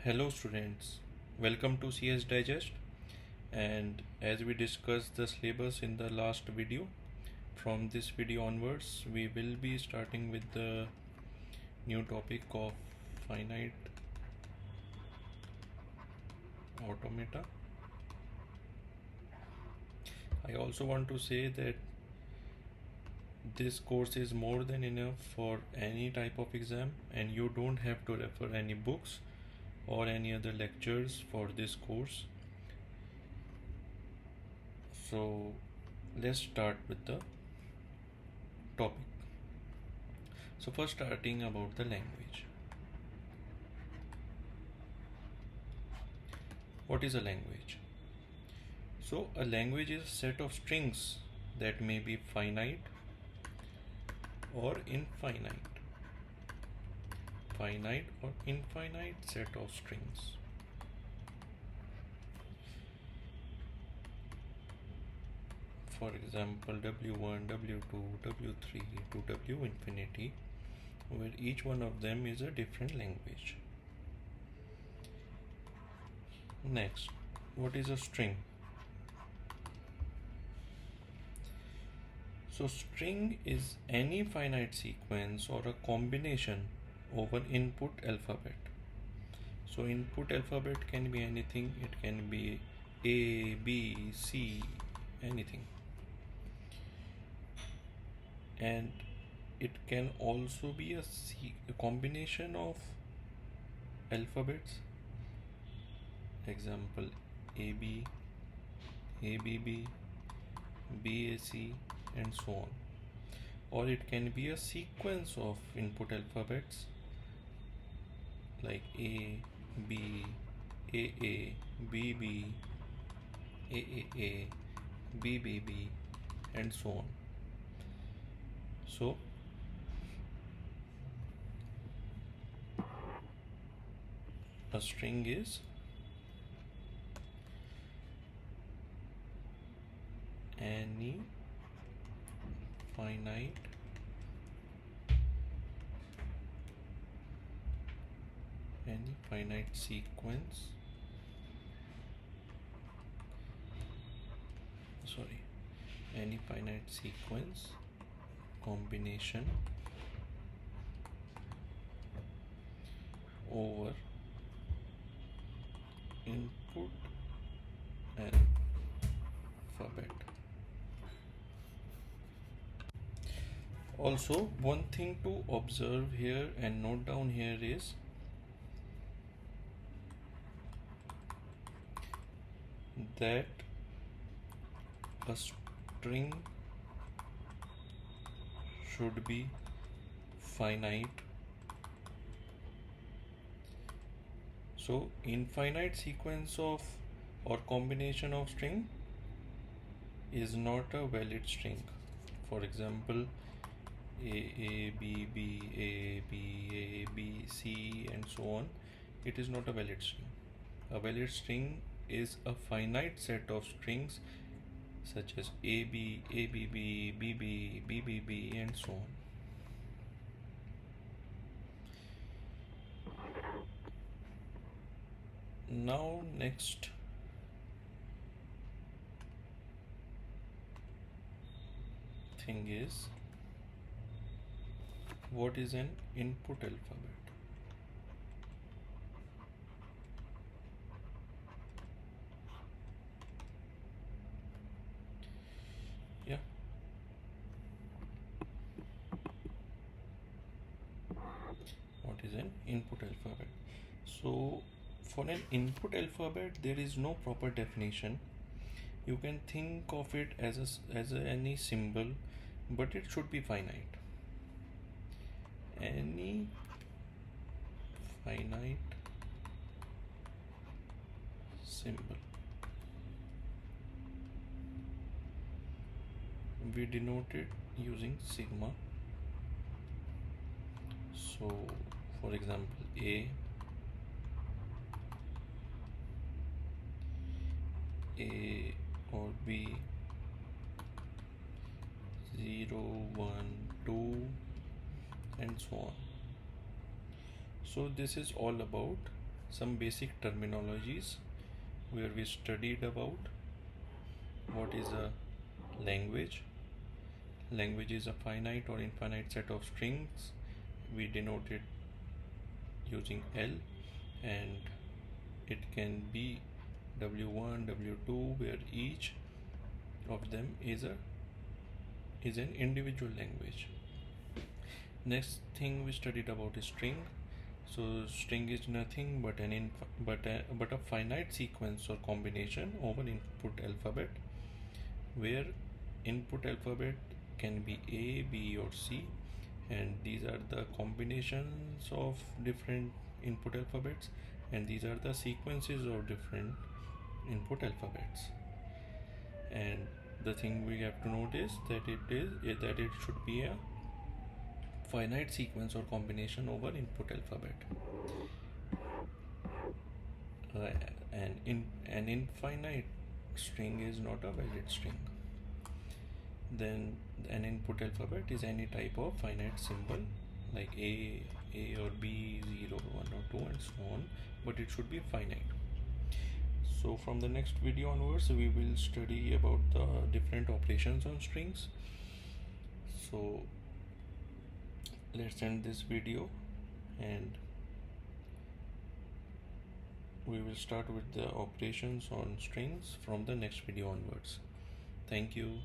Hello students, welcome to CS Digest, and as we discussed the syllabus in the last video, from this video onwards we will be starting with the new topic of finite automata. I also want to say that this course is more than enough for any type of exam, and you don't have to refer any books or any other lectures for this course. So let's start with the topic. So first, starting about the language. What is a language? So a language is a set of strings that may be finite or infinite. Finite or infinite set of strings. For example, W1, W2, W3 to W infinity, where each one of them is a different language. Next, what is a string? So string is any finite sequence or a combination of an input alphabet. So input alphabet can be anything. It can be A, B, C, anything. And it can also be a combination of alphabets. Example, AB, ABB, BAC, and so on. Or it can be a sequence of input alphabets like A, B, AA, BB, AAA, BBB, and so on. So a string is any finite sequence any finite sequence combination over input alphabet. Also, one thing to observe here and note down here is that a string should be finite. So infinite sequence of or combination of string is not a valid string. For example, A, B, B, A, B, A, B, C, and so on. It is not a valid string. A valid string is a finite set of strings such as AB, ABB, BB, BBB, and so on. Now next thing is, what is an input alphabet? Yeah. What is an input alphabet? So for an input alphabet, there is no proper definition. You can think of it as any symbol, but it should be finite. Any finite symbol. We denote it using sigma. So for example, A or B, 0, 1, 2, and so on. So this is all about some basic terminologies where we studied about what is a language. Language is a finite or infinite set of strings. We denote it using L, and it can be W1, W2, where each of them is an individual language. Next thing we studied about is string. So string is nothing but a finite sequence or combination of an input alphabet, where input alphabet can be A, B, or C, and these are the combinations of different input alphabets, and these are the sequences of different input alphabets. And the thing we have to note is that it should be a finite sequence or combination over input alphabet. An infinite string is not a valid string. Then an input alphabet is any type of finite symbol like A or B, 0, 1 or 2 and so on, but it should be finite. So from the next video onwards we will study about the different operations on strings. So let's end this video and we will start with the operations on strings from the next video onwards. Thank you.